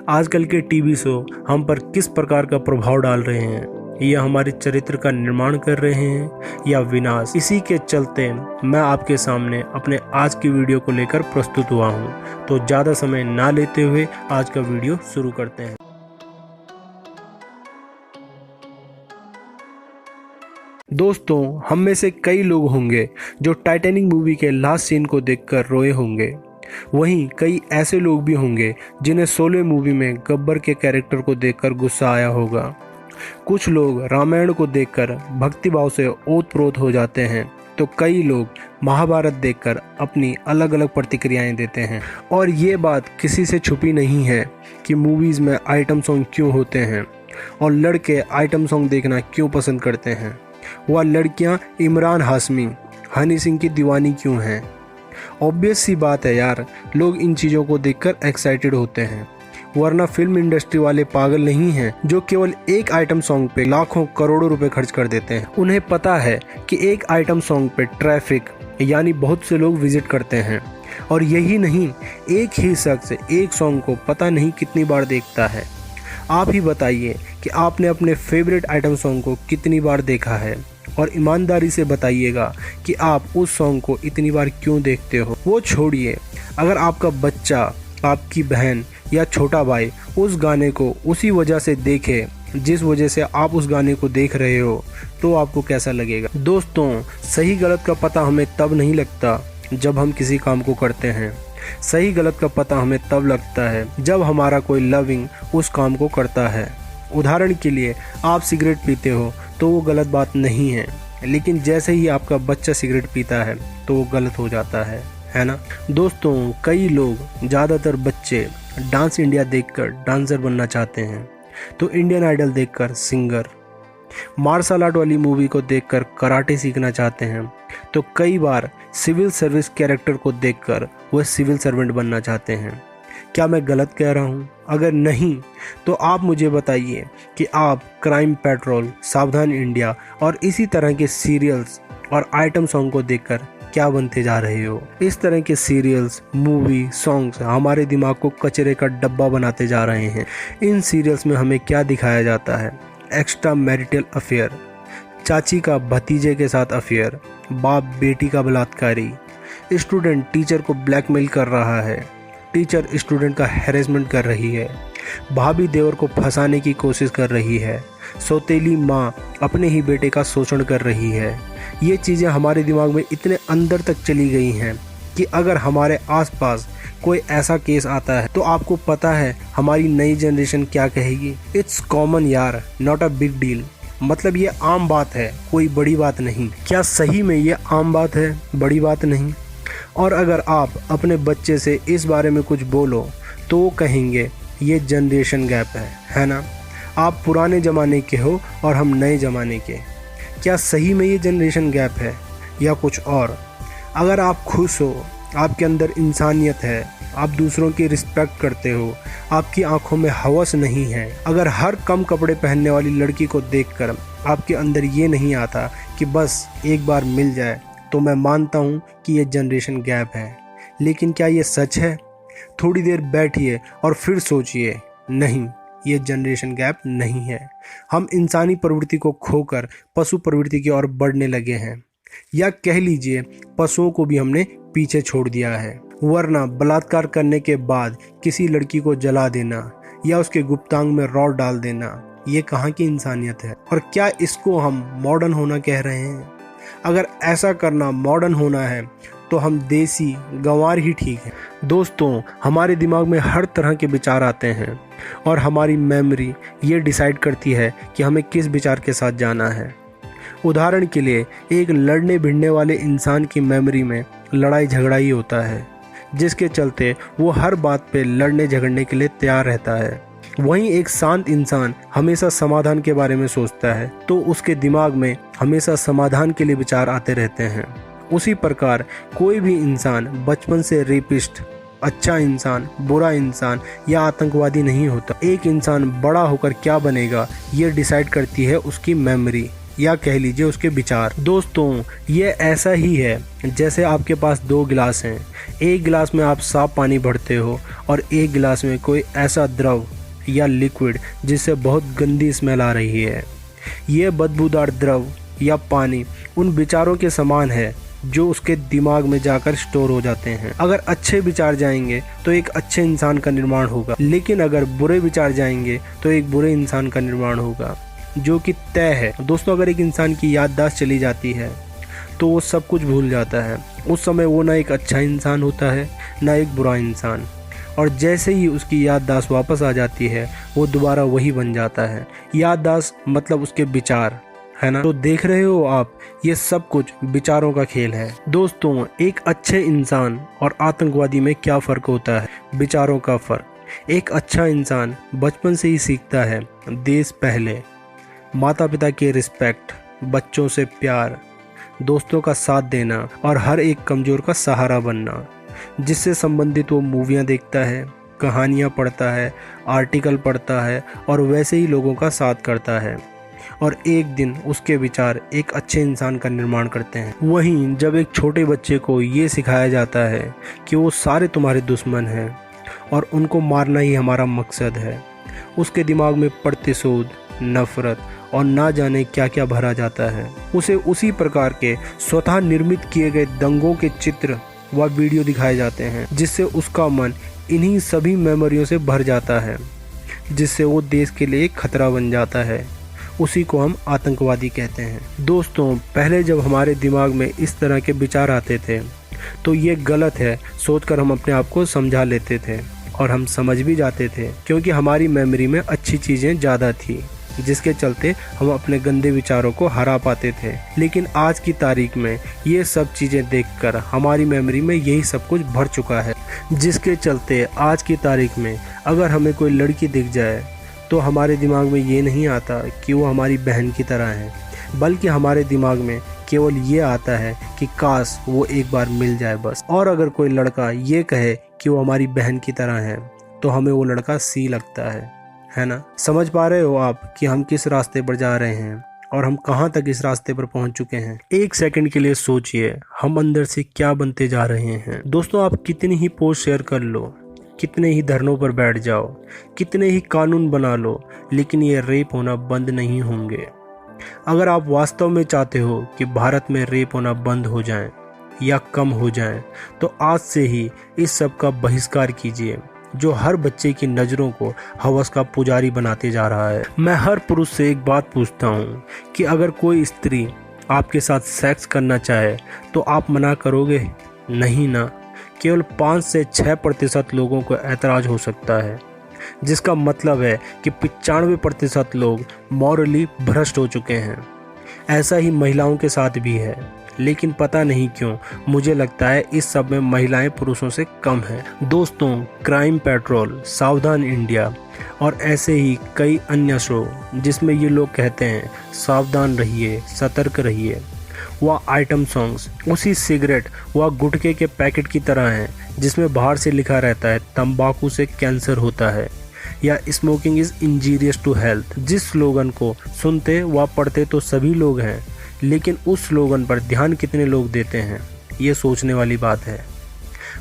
आजकल के TV show हम पर किस प्रकार का प्रभाव डाल रहे हैं? ये हमारे चरित्र का निर्माण कर रहे हैं या विनाश? इसी के चलते मैं आपके सामने अपने आज की वीडियो को लेकर प्रस्तुत हुआ हूँ। तो ज़्यादा समय ना लेते हुए आज का वीडियो शुरू करते हैं। दोस्तों, हम में से कई लोग होंगे जो टाइटैनिक मूवी के लास्ट सीन को देखकर रोए होंगे। वहीं कई ऐसे लोग भी होंगे जिन्हें शोले मूवी में गब्बर के कैरेक्टर को देखकर गुस्सा आया होगा। कुछ लोग रामायण को देखकर भक्तिभाव से ओतप्रोत हो जाते हैं, तो कई लोग महाभारत देखकर अपनी अलग अलग प्रतिक्रियाएं देते हैं। और ये बात किसी से छुपी नहीं है कि मूवीज़ में आइटम सॉन्ग क्यों होते हैं और लड़के आइटम सॉन्ग देखना क्यों पसंद करते हैं। वह लड़कियां इमरान हाशमी, हनी सिंह की दीवानी क्यों हैं। ऑब्वियस सी बात है यार, लोग इन चीज़ों को देखकर एक्साइटेड होते हैं, वरना फिल्म इंडस्ट्री वाले पागल नहीं हैं जो केवल एक आइटम सॉन्ग पे लाखों करोड़ों रुपए खर्च कर देते हैं। उन्हें पता है कि एक आइटम सॉन्ग पे ट्रैफिक यानी बहुत से लोग विजिट करते हैं, और यही नहीं, एक ही शख्स एक सॉन्ग को पता नहीं कितनी बार देखता है। आप ही बताइए कि आपने अपने फेवरेट आइटम सॉन्ग को कितनी बार देखा है, और ईमानदारी से बताइएगा कि आप उस सॉन्ग को इतनी बार क्यों देखते हो। वो छोड़िए, अगर आपका बच्चा, आपकी बहन या छोटा भाई उस गाने को उसी वजह से देखे जिस वजह से आप उस गाने को देख रहे हो, तो आपको कैसा लगेगा। दोस्तों, सही गलत का पता हमें तब नहीं लगता जब हम किसी काम को करते हैं। सही गलत का पता हमें तब लगता है जब हमारा कोई लविंग उस काम को करता है। उदाहरण के लिए, आप सिगरेट पीते हो तो वो गलत बात नहीं है, लेकिन जैसे ही आपका बच्चा सिगरेट पीता है तो वो गलत हो जाता है ना। दोस्तों, कई लोग, ज़्यादातर बच्चे डांस इंडिया देखकर डांसर बनना चाहते हैं, तो इंडियन आइडल देखकर सिंगर, मार्शल आर्ट वाली मूवी को देखकर कराटे सीखना चाहते हैं, तो कई बार सिविल सर्विस कैरेक्टर को देखकर वह सिविल सर्वेंट बनना चाहते हैं। क्या मैं गलत कह रहा हूँ? अगर नहीं तो आप मुझे बताइए कि आप क्राइम पेट्रोल, सावधान इंडिया और इसी तरह के सीरियल्स और आइटम सॉन्ग को देखकर क्या बनते जा रहे हो। इस तरह के सीरियल्स, मूवी, सॉन्ग्स हमारे दिमाग को कचरे का डब्बा बनाते जा रहे हैं। इन सीरियल्स में हमें क्या दिखाया जाता है? एक्स्ट्रा मैरिटल अफेयर, चाची का भतीजे के साथ अफेयर, बाप बेटी का बलात्कारी, स्टूडेंट टीचर को ब्लैकमेल कर रहा है, टीचर स्टूडेंट का हैरेसमेंट कर रही है, भाभी देवर को फंसाने की कोशिश कर रही है, सौतेली माँ अपने ही बेटे का शोषण कर रही है। ये चीज़ें हमारे दिमाग में इतने अंदर तक चली गई हैं कि अगर हमारे आसपास कोई ऐसा केस आता है तो आपको पता है हमारी नई जनरेशन क्या कहेगी? इट्स कॉमन यार, नॉट अ बिग डील। मतलब ये आम बात है, कोई बड़ी बात नहीं। क्या सही में ये आम बात है, बड़ी बात नहीं? और अगर आप अपने बच्चे से इस बारे में कुछ बोलो तो वो कहेंगे ये जनरेशन गैप है ना। आप पुराने ज़माने के हो और हम नए ज़माने के। क्या सही में ये जनरेशन गैप है या कुछ और? अगर आप खुश हो, आपके अंदर इंसानियत है, आप दूसरों की रिस्पेक्ट करते हो, आपकी आंखों में हवस नहीं है, अगर हर कम कपड़े पहनने वाली लड़की को देखकर आपके अंदर ये नहीं आता कि बस एक बार मिल जाए, तो मैं मानता हूँ कि ये जनरेशन गैप है। लेकिन क्या ये सच है? थोड़ी देर बैठिए और फिर सोचिए, नहीं, ये जनरेशन गैप नहीं है। हम इंसानी प्रवृत्ति को खोकर पशु प्रवृत्ति की ओर बढ़ने लगे हैं, या कह लीजिए पशुओं को भी हमने पीछे छोड़ दिया है। वरना बलात्कार करने के बाद किसी लड़की को जला देना या उसके गुप्तांग में रॉड डाल देना, ये कहाँ की इंसानियत है? और क्या इसको हम मॉडर्न होना कह रहे हैं? अगर ऐसा करना मॉडर्न होना है तो हम देसी गंवार ही ठीक है। दोस्तों, हमारे दिमाग में हर तरह के विचार आते हैं और हमारी मेमोरी ये डिसाइड करती है कि हमें किस विचार के साथ जाना है। उदाहरण के लिए, एक लड़ने भिड़ने वाले इंसान की मेमोरी में लड़ाई झगड़ा ही होता है, जिसके चलते वो हर बात पे लड़ने झगड़ने के लिए तैयार रहता है। वहीं एक शांत इंसान हमेशा समाधान के बारे में सोचता है, तो उसके दिमाग में हमेशा समाधान के लिए विचार आते रहते हैं। उसी प्रकार कोई भी इंसान बचपन से रेपिस्ट, अच्छा इंसान, बुरा इंसान या आतंकवादी नहीं होता। एक इंसान बड़ा होकर क्या बनेगा ये डिसाइड करती है उसकी मेमोरी, या कह लीजिए उसके विचार। दोस्तों, ये ऐसा ही है जैसे आपके पास दो गिलास हैं। एक गिलास में आप साफ पानी भरते हो और एक गिलास में कोई ऐसा द्रव या लिक्विड जिससे बहुत गंदी स्मेल आ रही है। ये बदबूदार द्रव या पानी उन विचारों के समान है जो उसके दिमाग में जाकर स्टोर हो जाते हैं। अगर अच्छे विचार जाएंगे तो एक अच्छे इंसान का निर्माण होगा, लेकिन अगर बुरे विचार जाएंगे तो एक बुरे इंसान का निर्माण होगा, जो कि तय है। दोस्तों, अगर एक इंसान की याददाश्त चली जाती है तो वो सब कुछ भूल जाता है। उस समय वो ना एक अच्छा इंसान होता है ना एक बुरा इंसान, और जैसे ही उसकी याददाश्त वापस आ जाती है वो दोबारा वही बन जाता है। याददाश्त मतलब उसके विचार, है ना। तो देख रहे हो आप, ये सब कुछ विचारों का खेल है। दोस्तों, एक अच्छे इंसान और आतंकवादी में क्या फ़र्क होता है? विचारों का फ़र्क। एक अच्छा इंसान बचपन से ही सीखता है देश पहले, माता पिता की रिस्पेक्ट, बच्चों से प्यार, दोस्तों का साथ देना और हर एक कमज़ोर का सहारा बनना। जिससे संबंधित वो मूवियाँ देखता है, कहानियाँ पढ़ता है, आर्टिकल पढ़ता है और वैसे ही लोगों का साथ करता है, और एक दिन उसके विचार एक अच्छे इंसान का निर्माण करते हैं। वहीं जब एक छोटे बच्चे को ये सिखाया जाता है कि वो सारे तुम्हारे दुश्मन हैं और उनको मारना ही हमारा मकसद है, उसके दिमाग में प्रतिशोध, नफरत और ना जाने क्या क्या भरा जाता है। उसे उसी प्रकार के स्वतः निर्मित किए गए दंगों के चित्र व वीडियो दिखाए जाते हैं, जिससे उसका मन इन्हीं सभी मेमोरियों से भर जाता है, जिससे वो देश के लिए खतरा बन जाता है। उसी को हम आतंकवादी कहते हैं। दोस्तों, पहले जब हमारे दिमाग में इस तरह के विचार आते थे तो ये गलत है सोचकर हम अपने आप को समझा लेते थे, और हम समझ भी जाते थे क्योंकि हमारी मेमोरी में अच्छी चीज़ें ज़्यादा थी, जिसके चलते हम अपने गंदे विचारों को हरा पाते थे। लेकिन आज की तारीख में ये सब चीज़ें देखकर हमारी मेमोरी में यही सब कुछ भर चुका है, जिसके चलते आज की तारीख में अगर हमें कोई लड़की दिख जाए तो हमारे दिमाग में ये नहीं आता कि वो हमारी बहन की तरह है, बल्कि हमारे दिमाग में केवल ये आता है कि काश वो एक बार मिल जाए बस। और अगर कोई लड़का ये कहे कि वो हमारी बहन की तरह है तो हमें वो लड़का सी लगता है ना। समझ पा रहे हो आप कि हम किस रास्ते पर जा रहे हैं और हम कहाँ तक इस रास्ते पर पहुँच चुके हैं? एक सेकंड के लिए सोचिए, हम अंदर से क्या बनते जा रहे हैं। दोस्तों, आप कितनी ही पोस्ट शेयर कर लो, कितने ही धरनों पर बैठ जाओ, कितने ही कानून बना लो, लेकिन ये रेप होना बंद नहीं होंगे। अगर आप वास्तव में चाहते हो कि भारत में रेप होना बंद हो जाए या कम हो जाए, तो आज से ही इस सब का बहिष्कार कीजिए, जो हर बच्चे की नज़रों को हवस का पुजारी बनाते जा रहा है। मैं हर पुरुष से एक बात पूछता हूँ कि अगर कोई स्त्री आपके साथ सेक्स करना चाहे तो आप मना करोगे? नहीं ना। केवल 5 से 6% लोगों को ऐतराज़ हो सकता है, जिसका मतलब है कि 95% लोग मॉरली भ्रष्ट हो चुके हैं। ऐसा ही महिलाओं के साथ भी है, लेकिन पता नहीं क्यों मुझे लगता है इस सब में महिलाएं पुरुषों से कम हैं। दोस्तों, क्राइम पेट्रोल, सावधान इंडिया और ऐसे ही कई अन्य शो जिसमें ये लोग कहते हैं सावधान रहिए, सतर्क रहिए, वह आइटम सॉन्ग्स उसी सिगरेट व गुटखे के पैकेट की तरह हैं, जिसमें बाहर से लिखा रहता है तंबाकू से कैंसर होता है या smoking is injurious to health. जिस स्लोगन को सुनते व पढ़ते तो सभी लोग हैं, लेकिन उस स्लोगन पर ध्यान कितने लोग देते हैं, ये सोचने वाली बात है।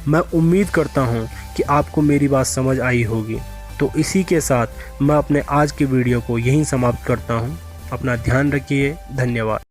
मैं उम्मीद करता हूँ कि आपको मेरी बात समझ आई होगी। तो इसी के साथ मैं अपने आज के वीडियो को यहीं समाप्त करता हूँ। अपना ध्यान रखिए। धन्यवाद।